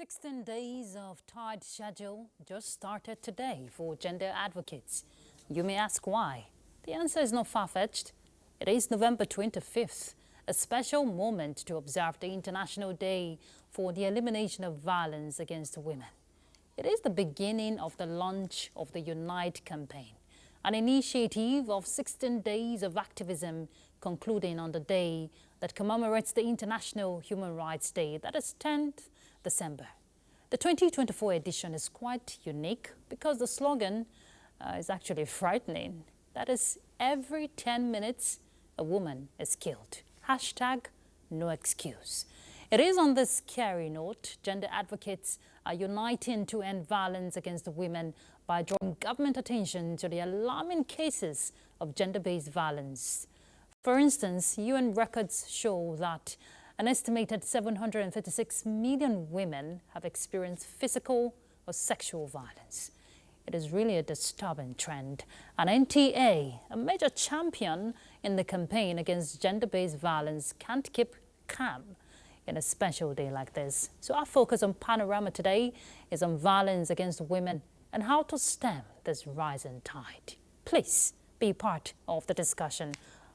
16 days of tight schedule just started today for gender advocates. You may ask why. The answer is not far-fetched. It is November 25th, a special moment to observe the International Day for the Elimination of Violence Against Women. It is the beginning of the launch of the Unite campaign, an initiative of 16 days of activism concluding on the day that commemorates the International Human Rights Day, that is 10th December. The 2024 edition is quite unique because the slogan is actually frightening. That is, every 10 minutes, a woman is killed. Hashtag no excuse. It is on this scary note, gender advocates are uniting to end violence against women by drawing government attention to the alarming cases of gender-based violence. For instance, UN records show that an estimated 736 million women have experienced physical or sexual violence. It is really a disturbing trend. And NTA, a major champion in the campaign against gender-based violence, can't keep calm in a special day like this. So our focus on Panorama today is on violence against women and how to stem this rising tide. Please be part of the discussion.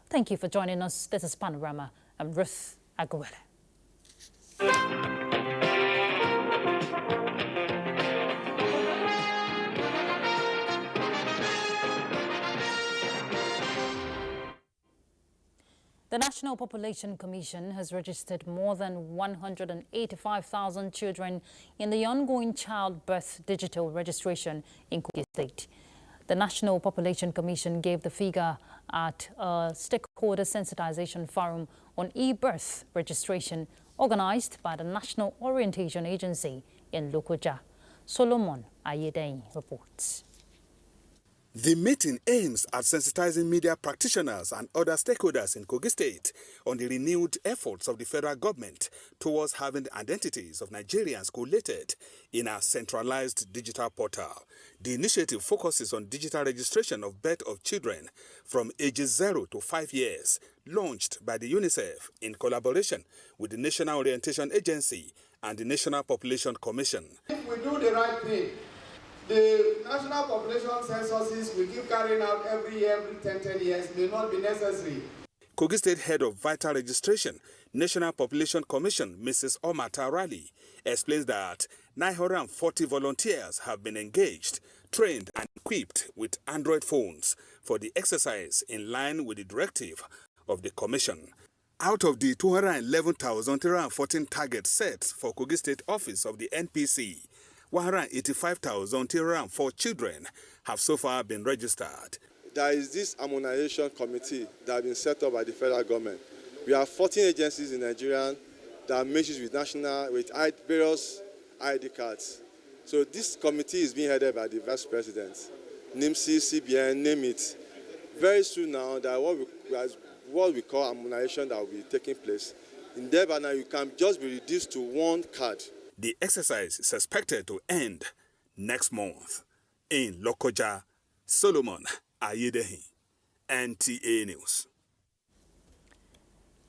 Thank you for joining us. This is Panorama. I'm Ruth Aguilera. The National Population Commission has registered more than 185,000 children in the ongoing childbirth digital registration in Kogi State. The National Population Commission gave the figure at a stakeholder sensitization forum on e-birth registration organized by the National Orientation Agency in Abuja. Solomon Ayedei reports. The meeting aims at sensitizing media practitioners and other stakeholders in Kogi State on the renewed efforts of the federal government towards having the identities of Nigerians collated in a centralized digital portal. The initiative focuses on digital registration of birth of children from ages 0 to 5 years, launched by the UNICEF in collaboration with the National Orientation Agency and the National Population Commission. If we do the right thing, the national population censuses we keep carrying out every year, every 10 years, may not be necessary. Kogi State Head of Vital Registration, National Population Commission, Mrs. Omar Tarali, explains that 940 volunteers have been engaged, trained and equipped with Android phones for the exercise in line with the directive of the Commission. Out of the 211,314 targets set for Kogi State Office of the NPC, 185,304 children have so far been registered. There is this harmonization committee that has been set up by the federal government. We have 14 agencies in Nigeria that mixes with various ID cards. So this committee is being headed by the vice president, NIMC, CBN, name it. Very soon now, that what we call harmonization that will be taking place. In Durban now, you can just be reduced to one card. The exercise is expected to end next month. In Lokoja, Solomon Ayedehi, NTA News.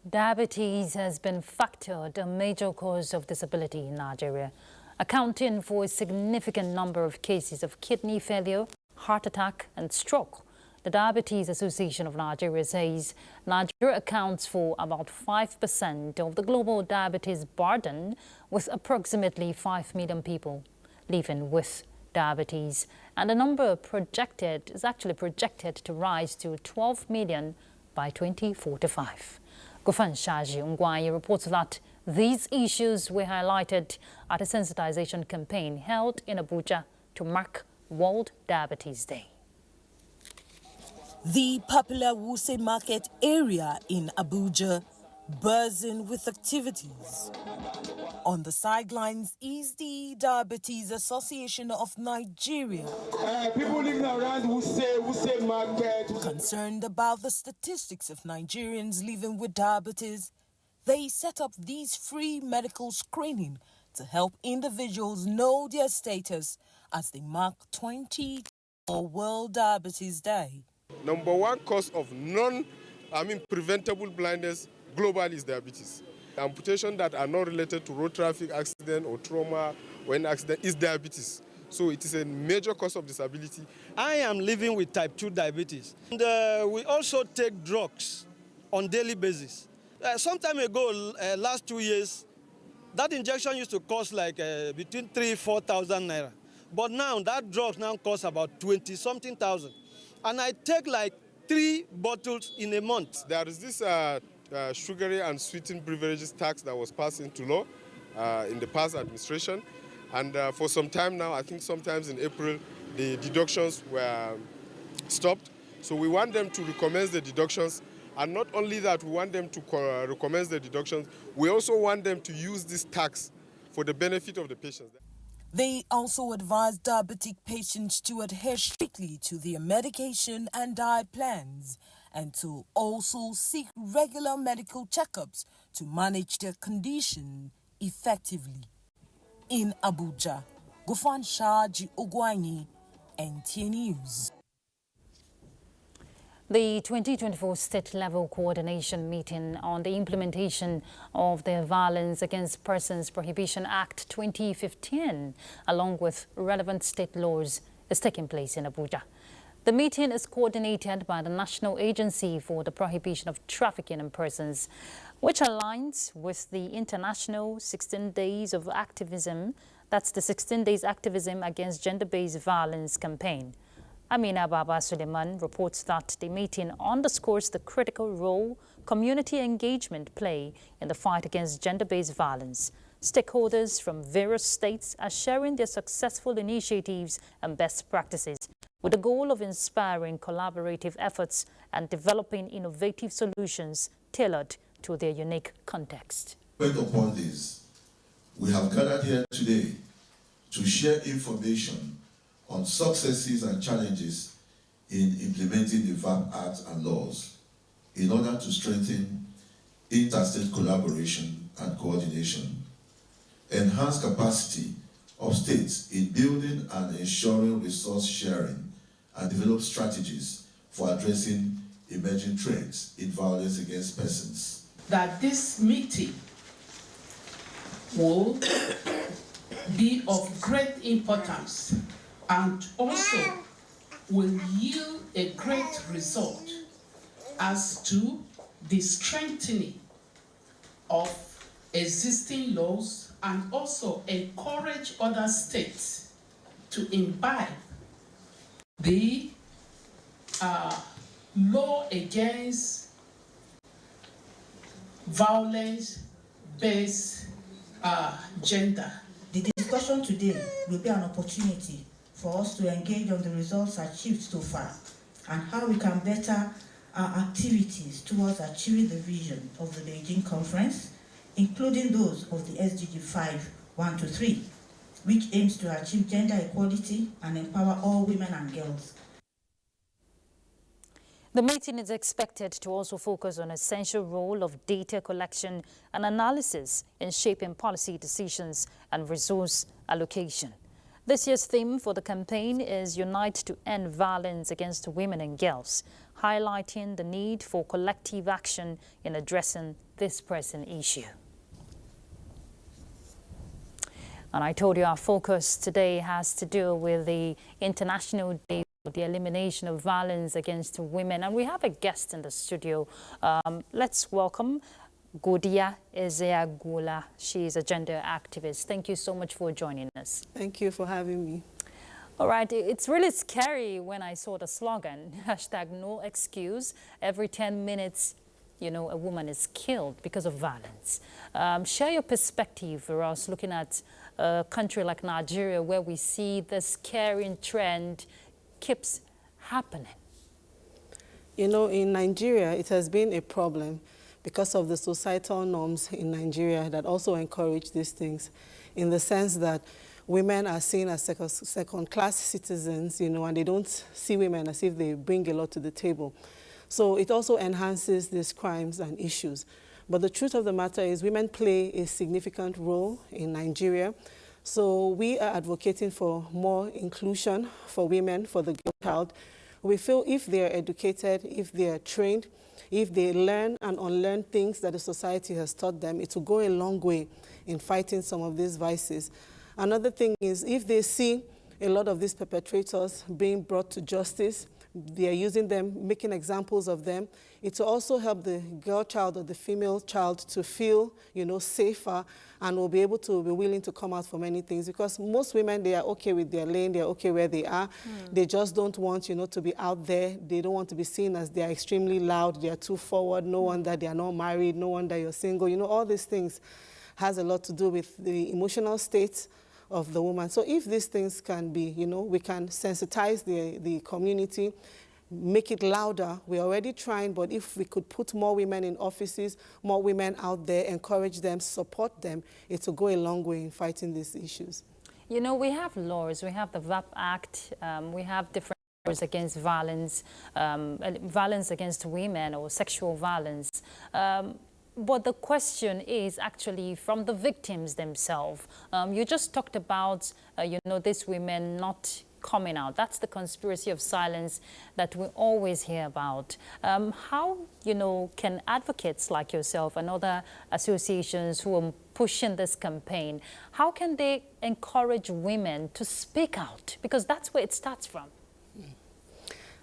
Diabetes has been factored a major cause of disability in Nigeria, accounting for a significant number of cases of kidney failure, heart attack and stroke. The Diabetes Association of Nigeria says Nigeria accounts for about 5% of the global diabetes burden, with approximately 5 million people living with diabetes. And the number is actually projected to rise to 12 million by 2045. Gufan Shaji Ungwaye reports that these issues were highlighted at a sensitization campaign held in Abuja to mark World Diabetes Day. The popular Wuse Market area in Abuja buzzing with activities. On the sidelines is the Diabetes Association of Nigeria. People living around Wuse Market. Concerned about the statistics of Nigerians living with diabetes, they set up these free medical screening to help individuals know their status as they mark 2024 World Diabetes Day. Number one cause of preventable blindness globally is diabetes. Amputations that are not related to road traffic accident or trauma or any accident is diabetes. So it is a major cause of disability. I am living with type 2 diabetes. And we also take drugs on daily basis. Some time ago, last 2 years, that injection used to cost like between 3,000–4,000 naira. But now that drug now costs about 20-something thousand. And I take like 3 bottles in a month. There is this sugary and sweetened beverages tax that was passed into law in the past administration. And for some time now, I think sometimes in April, the deductions were stopped. So we want them to recommence the deductions. And not only that, we want them to recommence the deductions, we also want them to use this tax for the benefit of the patients. They also advise diabetic patients to adhere strictly to their medication and diet plans and to also seek regular medical checkups to manage their condition effectively. In Abuja, Gufan Shaji Ogwanyi, NTA News. The 2024 state-level coordination meeting on the implementation of the Violence Against Persons Prohibition Act 2015, along with relevant state laws, is taking place in Abuja. The meeting is coordinated by the National Agency for the Prohibition of Trafficking in Persons, which aligns with the International 16 Days of Activism, that's the 16 Days Activism Against Gender-Based Violence campaign. Amina Baba Suleiman reports that the meeting underscores the critical role community engagement play in the fight against gender-based violence. Stakeholders from various states are sharing their successful initiatives and best practices with the goal of inspiring collaborative efforts and developing innovative solutions tailored to their unique context. Based upon this, we have gathered here today to share information on successes and challenges in implementing the VAP Act and laws in order to strengthen interstate collaboration and coordination, enhance capacity of states in building and ensuring resource sharing, and develop strategies for addressing emerging trends in violence against persons. That this meeting will be of great importance and also will yield a great result as to the strengthening of existing laws and also encourage other states to imbibe the law against violence-based gender. The discussion today will be an opportunity for us to engage on the results achieved so far and how we can better our activities towards achieving the vision of the Beijing conference, including those of the SDG 5.1-3, which aims to achieve gender equality and empower all women and girls. The meeting is expected to also focus on the essential role of data collection and analysis in shaping policy decisions and resource allocation. This year's theme for the campaign is Unite to End Violence Against Women and Girls, highlighting the need for collective action in addressing this pressing issue. And I told you our focus today has to do with the International Day for the Elimination of Violence Against Women. And we have a guest in the studio. Let's welcome Godia Ezeagula. She is a gender activist. Thank you so much for joining us. Thank you for having me. All right, it's really scary when I saw the slogan, #No excuse. Every 10 minutes, you know, a woman is killed because of violence. Share your perspective for us looking at a country like Nigeria where we see this scaring trend keeps happening. You know, in Nigeria, it has been a problem because of the societal norms in Nigeria that also encourage these things, in the sense that women are seen as second-class citizens, you know, and they don't see women as if they bring a lot to the table. So it also enhances these crimes and issues. But the truth of the matter is women play a significant role in Nigeria. So we are advocating for more inclusion for women, for the girl child. we feel if they're educated, if they're trained, if they learn and unlearn things that the society has taught them, it will go a long way in fighting some of these vices. Another thing is if they see a lot of these perpetrators being brought to justice, they are using them, making examples of them, it will also help the girl child or the female child to feel, safer, and will be able to be willing to come out for many things. Because most women, they are okay with their lane, they are okay where they are. They just don't want, to be out there. They don't want to be seen as they are extremely loud, they are too forward, no wonder they are not married, no wonder you're single. All these things has a lot to do with the emotional state of the woman. So if these things can be, we can sensitize the community, make it louder. We're already trying, but if we could put more women in offices, more women out there, encourage them, support them, it will go a long way in fighting these issues. We have laws. We have the VAP Act. We have different laws against violence, violence against women or sexual violence. But the question is actually from the victims themselves. You just talked about, these women not coming out. That's the conspiracy of silence that we always hear about. How, can advocates like yourself and other associations who are pushing this campaign, how can they encourage women to speak out? Because that's where it starts from.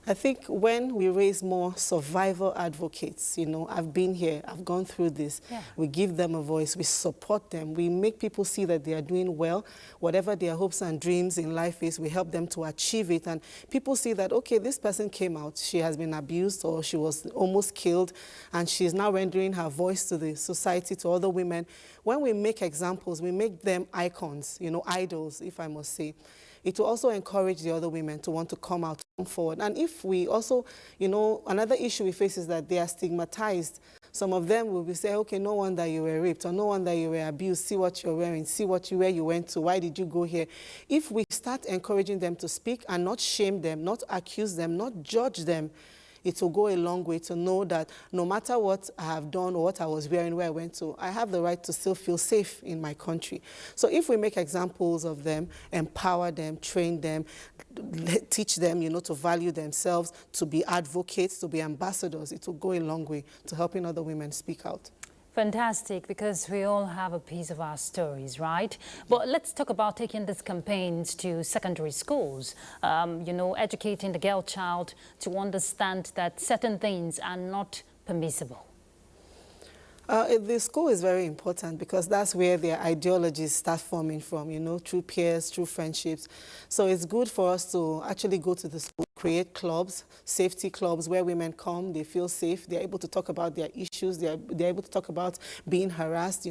I think when we raise more survivor advocates, I've been here, I've gone through this, we give them a voice, we support them, we make people see that they are doing well, whatever their hopes and dreams in life is, we help them to achieve it, and people see that, okay, this person came out, she has been abused or she was almost killed, and she's now rendering her voice to the society, to other women. When we make examples, we make them icons, idols, if I must say. It will also encourage the other women to want to come out, come forward. And if we also, another issue we face is that they are stigmatized. Some of them will be saying, okay, no wonder you were raped, or no wonder you were abused, see what you're wearing, see where you went to, why did you go here? If we start encouraging them to speak and not shame them, not accuse them, not judge them, it will go a long way to know that no matter what I have done or what I was wearing, where I went to, I have the right to still feel safe in my country. So if we make examples of them, empower them, train them, teach them, to value themselves, to be advocates, to be ambassadors, it will go a long way to helping other women speak out. Fantastic, because we all have a piece of our stories, right? But let's talk about taking these campaigns to secondary schools, educating the girl child to understand that certain things are not permissible. The school is very important because that's where their ideologies start forming from, through peers, through friendships. So it's good for us to actually go to the school, create clubs, safety clubs where women come, they feel safe, they're able to talk about their issues, they're able to talk about being harassed,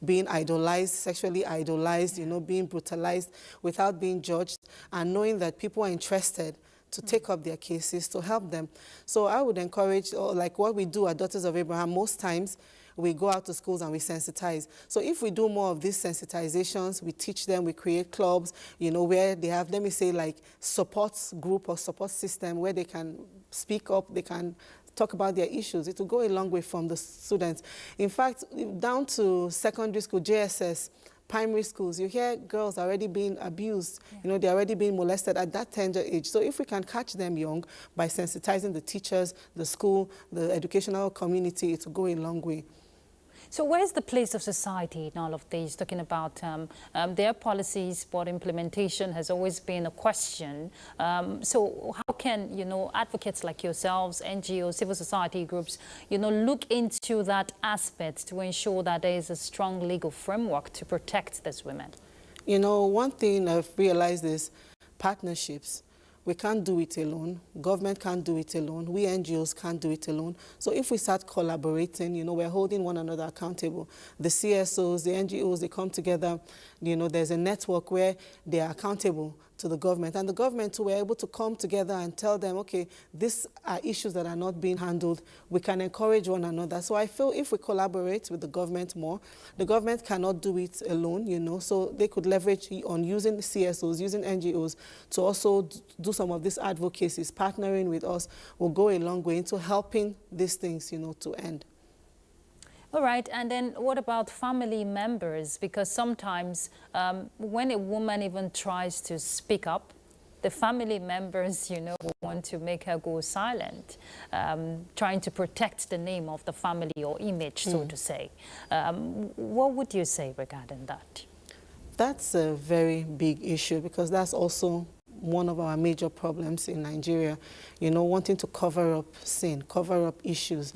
being idolized, sexually idolized, being brutalized without being judged, and knowing that people are interested to take up their cases, to help them. So I would encourage, like what we do at Daughters of Abraham, most times, we go out to schools and we sensitize. So if we do more of these sensitizations, we teach them, we create clubs, where they have, let me say, like support group or support system where they can speak up, they can talk about their issues. It will go a long way from the students. In fact, down to secondary school, JSS, primary schools, you hear girls already being abused, they're already being molested at that tender age. So if we can catch them young by sensitizing the teachers, the school, the educational community, it will go a long way. So where's the place of society in all of these? Talking about their policies, but implementation has always been a question. So how can, advocates like yourselves, NGOs, civil society groups, look into that aspect to ensure that there is a strong legal framework to protect these women? One thing I've realized is partnerships. We can't do it alone. Government can't do it alone. We NGOs can't do it alone. So if we start collaborating, we're holding one another accountable. The CSOs, the NGOs, they come together. There's a network where they are accountable to the government. And the government too, we're able to come together and tell them, okay, these are issues that are not being handled. We can encourage one another. So I feel if we collaborate with the government more, the government cannot do it alone, so they could leverage on using CSOs, using NGOs to also do some of these advocacies. Partnering with us will go a long way into helping these things, to end. All right, and then what about family members? Because sometimes when a woman even tries to speak up, the family members, will want to make her go silent, trying to protect the name of the family or image, so to say. What would you say regarding that? That's a very big issue because that's also one of our major problems in Nigeria, you know, wanting to cover up sin, cover up issues.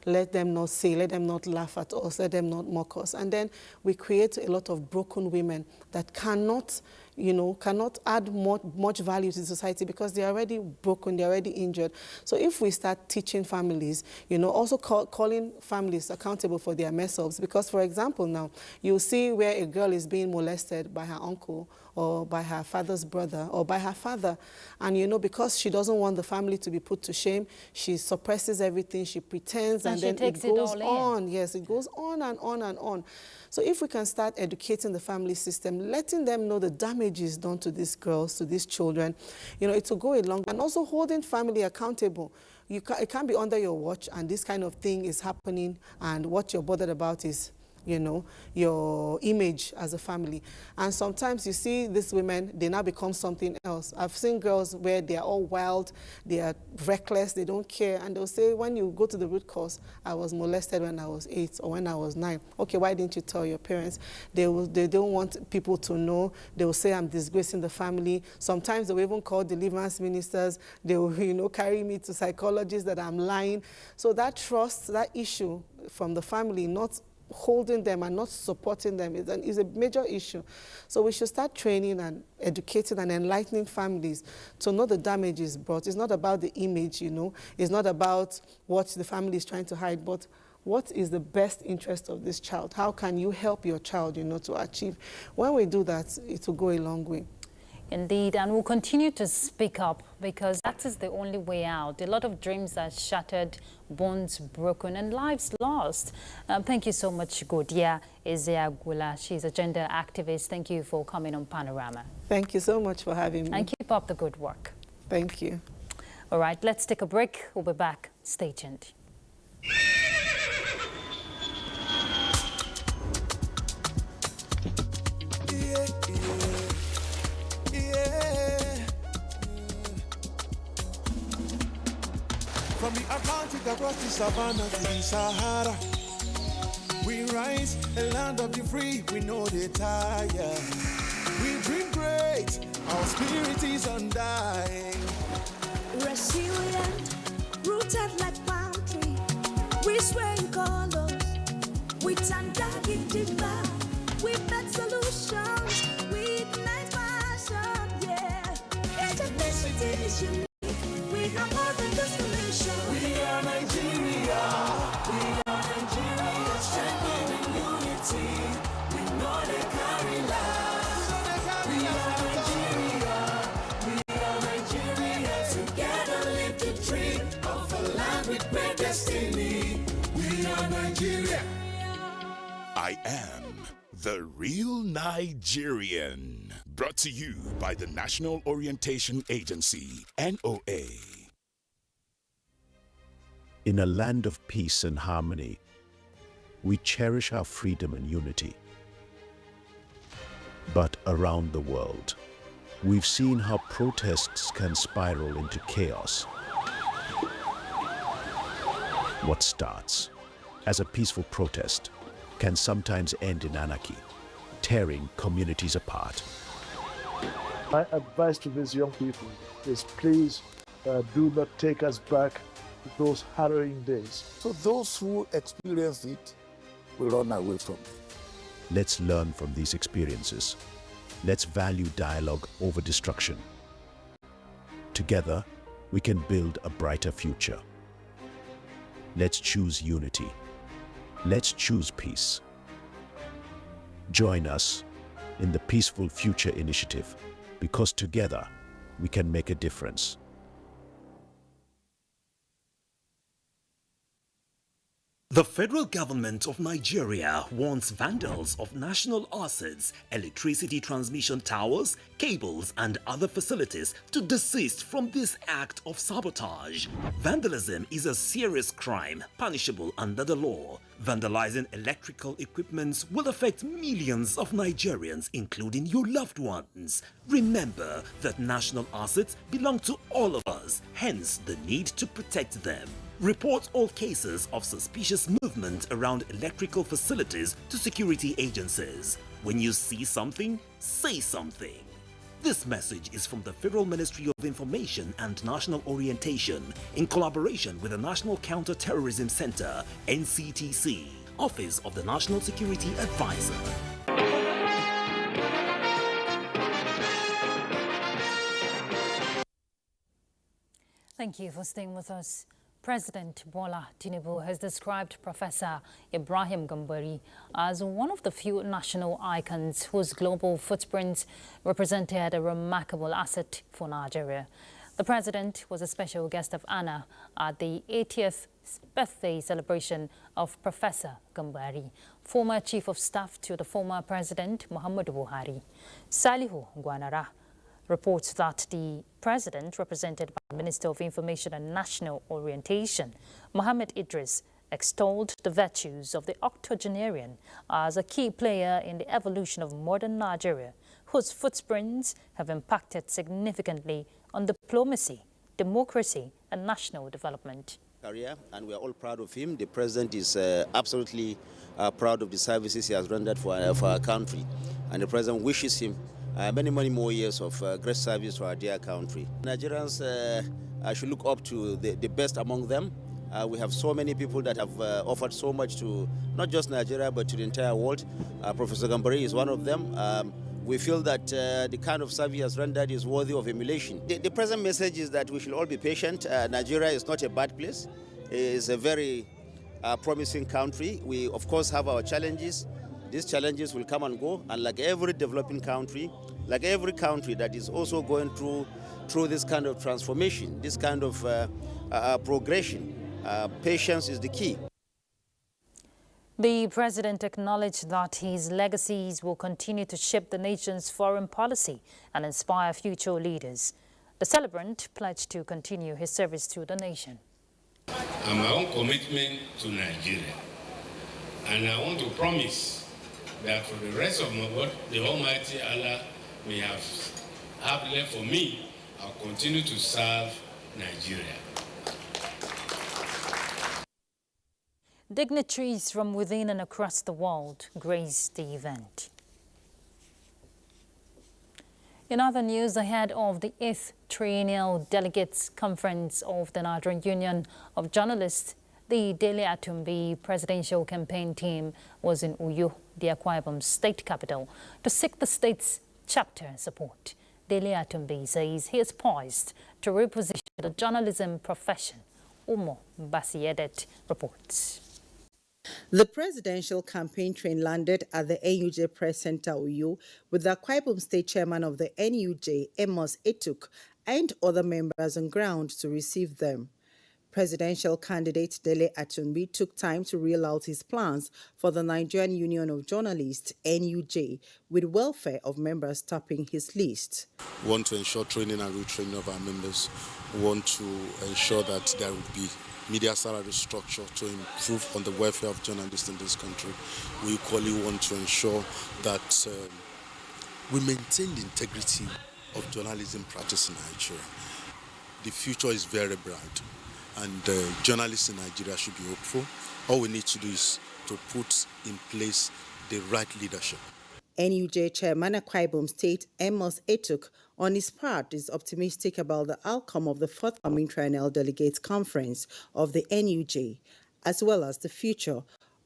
Let them not say, let them not laugh at us, let them not mock us. And then we create a lot of broken women that cannot, you know, cannot add much value to society because they're already broken, they're already injured. So if we start teaching families, you know, also calling families accountable for their mess-ups, because, for example, now, you'll see where a girl is being molested by her uncle or by her father's brother or by her father. And, you know, because she doesn't want the family to be put to shame, she suppresses everything, she pretends, and then it goes on. Yes, it goes on and on and on. So if we can start educating the family system, letting them know the damages done to these girls, to these children, you know, it will go a long way. And also holding family accountable. It can't be under your watch and this kind of thing is happening and what you're bothered about is, you know, your image as a family. And sometimes you see these women, they now become something else. I've seen girls where they are all wild, they are reckless, they don't care, and they'll say, when you go to the root cause, I was molested when I was 8 or when I was 9. Okay, why didn't you tell your parents? They don't want people to know. They will say I'm disgracing the family. Sometimes they will even call deliverance ministers. They will, you know, carry me to psychologists that I'm lying. So that trust, that issue from the family, not holding them and not supporting them is a major issue. So we should start training and educating and enlightening families to know the damages brought. It's not about the image, you know. It's not about what the family is trying to hide, but what is the best interest of this child? How can you help your child, you know, to achieve? When we do that, it will go a long way. Indeed, and we'll continue to speak up because that is the only way out. A lot of dreams are shattered, bones broken, and lives lost. Thank you so much, Godia Ezeagula. She's a gender activist. Thank you for coming on Panorama. Thank you so much for having me. And keep up the good work. Thank you. All right, let's take a break. We'll be back. Stay tuned. From the Atlantic across the savannah to the Sahara, we rise, a land of the free, we know they tire. We dream great, our spirit is undying. Resilient, rooted like palm tree, we sway in colors, we turn dark into light, we make solutions, we ignite passion, yeah. Diversity is unique, we have more than just solutions. We are Nigeria, strengthening unity, we know they carry lives. We are Nigeria, together live the dream of a land with great destiny. We are Nigeria. I am the real Nigerian. Brought to you by the National Orientation Agency, NOA. In a land of peace and harmony, we cherish our freedom and unity. But around the world, we've seen how protests can spiral into chaos. What starts as a peaceful protest can sometimes end in anarchy, tearing communities apart. My advice to these young people is please do not take us back to those harrowing days. So those who experience it will run away from it. Let's learn from these experiences. Let's value dialogue over destruction. Together, we can build a brighter future. Let's choose unity. Let's choose peace. Join us in the Peaceful Future Initiative, because together we can make a difference. The federal government of Nigeria warns vandals of national assets, electricity transmission towers, cables and other facilities to desist from this act of sabotage. Vandalism is a serious crime punishable under the law. Vandalizing electrical equipment will affect millions of Nigerians, including your loved ones. Remember that national assets belong to all of us, hence the need to protect them. Report all cases of suspicious movement around electrical facilities to security agencies. When you see something, say something. This message is from the Federal Ministry of Information and National Orientation in collaboration with the National Counter-Terrorism Center, NCTC, Office of the National Security Advisor. Thank you for staying with us. President Bola Tinubu has described Professor Ibrahim Gambari as one of the few national icons whose global footprint represented a remarkable asset for Nigeria. The president was a special guest of honor at the 80th birthday celebration of Professor Gambari, former chief of staff to the former president Muhammadu Buhari. Salihu Gwanara reports that the president, represented by the Minister of Information and National Orientation, Mohammed Idris, extolled the virtues of the octogenarian as a key player in the evolution of modern Nigeria, whose footprints have impacted significantly on diplomacy, democracy, and national development. Career, and we are all proud of him. The president is absolutely proud of the services he has rendered for our country, and the president wishes him many more years of great service to our dear country. Nigerians should look up to the best among them. We have so many people that have offered so much to not just Nigeria but to the entire world. Professor Gambari is one of them. We feel that the kind of service he has rendered is worthy of emulation. The present message is that we should all be patient. Nigeria is not a bad place. It is a very promising country. We, of course, have our challenges. These challenges will come and go, and like every developing country, like every country that is also going through this kind of transformation, this kind of progression, patience is the key. The president acknowledged that his legacies will continue to shape the nation's foreign policy and inspire future leaders. The celebrant pledged to continue his service to the nation. And my own commitment to Nigeria, and I want to promise that for the rest of my work, the Almighty Allah may have left for me, I'll continue to serve Nigeria. Dignitaries from within and across the world graced the event. In other news, ahead of the 8th Triennial Delegates Conference of the Nigerian Union of Journalists, the Dele Atumbi presidential campaign team was in Uyo, the Akwa Ibom state capital, to seek the state's chapter support. Dele Atumbi says he is poised to reposition the journalism profession. Umo Basiedet reports. The presidential campaign train landed at the NUJ Press Center, Uyo, with the Akwa Ibom State Chairman of the NUJ, Amos Etuk, and other members on ground to receive them. Presidential candidate Dele Atumbi took time to reel out his plans for the Nigerian Union of Journalists, NUJ, with welfare of members topping his list. We want to ensure training and retraining of our members. We want to ensure that there will be media salary structure to improve on the welfare of journalists in this country. We equally want to ensure that we maintain the integrity of journalism practice in Nigeria. The future is very bright, and journalists in Nigeria should be hopeful. All we need to do is to put in place the right leadership. NUJ Chairman Akwa Ibom State Amos Etuk, on his part, is optimistic about the outcome of the forthcoming Triennial Delegates Conference of the NUJ, as well as the future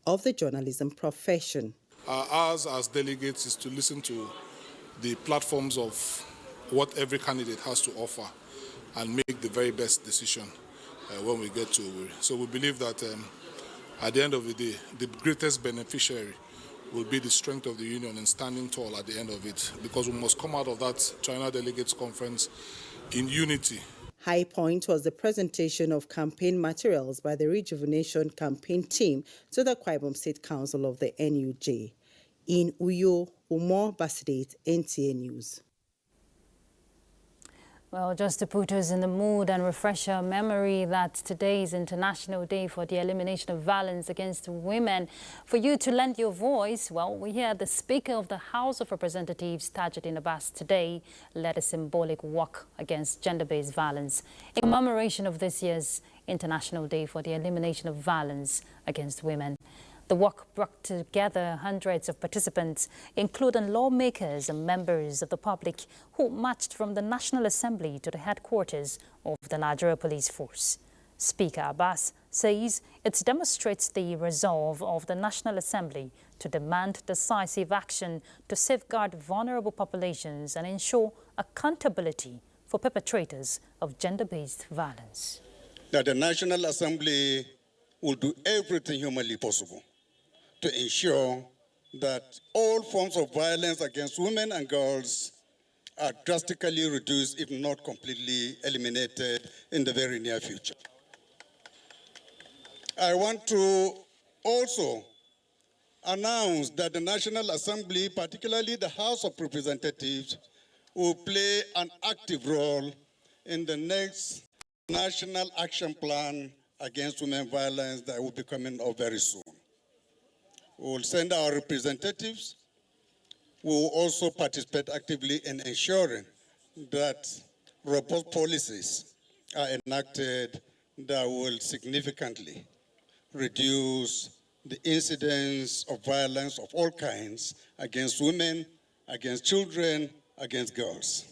of the journalism profession. Ours as delegates is to listen to the platforms of what every candidate has to offer and make the very best decision when we get to Owerri. So we believe that at the end of the day, the greatest beneficiary will be the strength of the union and standing tall at the end of it, because we must come out of that China Delegates Conference in unity. High point was the presentation of campaign materials by the Rejuvenation campaign team to the Akwa Ibom State Council of the NUJ. In Uyo, Umar Basidate, NTA News. Well, just to put us in the mood and refresh our memory that today is International Day for the Elimination of Violence Against Women. For you to lend your voice, well, we hear the Speaker of the House of Representatives, Tajuddin Abbas, today led a symbolic walk against gender-based violence in commemoration of this year's International Day for the Elimination of Violence Against Women. The walk brought together hundreds of participants, including lawmakers and members of the public who marched from the National Assembly to the headquarters of the Nigeria Police Force. Speaker Abbas says it demonstrates the resolve of the National Assembly to demand decisive action to safeguard vulnerable populations and ensure accountability for perpetrators of gender-based violence. That the National Assembly will do everything humanly possible to ensure that all forms of violence against women and girls are drastically reduced, if not completely eliminated, in the very near future. I want to also announce that the National Assembly, particularly the House of Representatives, will play an active role in the next National Action Plan against women violence that will be coming up very soon. We will send our representatives. We will also participate actively in ensuring that robust policies are enacted that will significantly reduce the incidence of violence of all kinds against women, against children, against girls.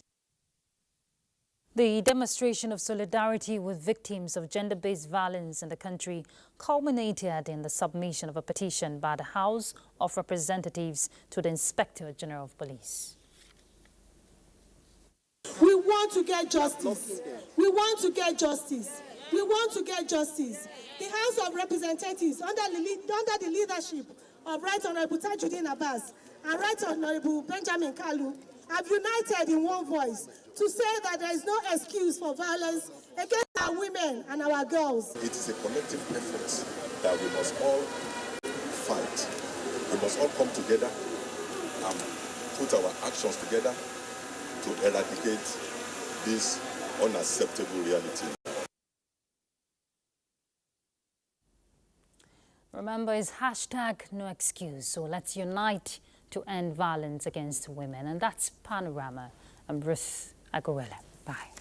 The demonstration of solidarity with victims of gender-based violence in the country culminated in the submission of a petition by the House of Representatives to the Inspector General of Police. We want to get justice. We want to get justice. We want to get justice. The House of Representatives, under the leadership of Right Honorable Tajuddin Abbas and Right Honorable Benjamin Kalu, have united in one voice to say that there is no excuse for violence against our women and our girls. It is a collective effort that we must all fight. We must all come together and put our actions together to eradicate this unacceptable reality. Remember, it's #NoExcuse, so let's unite to end violence against women. And that's Panorama. I'm Ruth Agorella. Bye.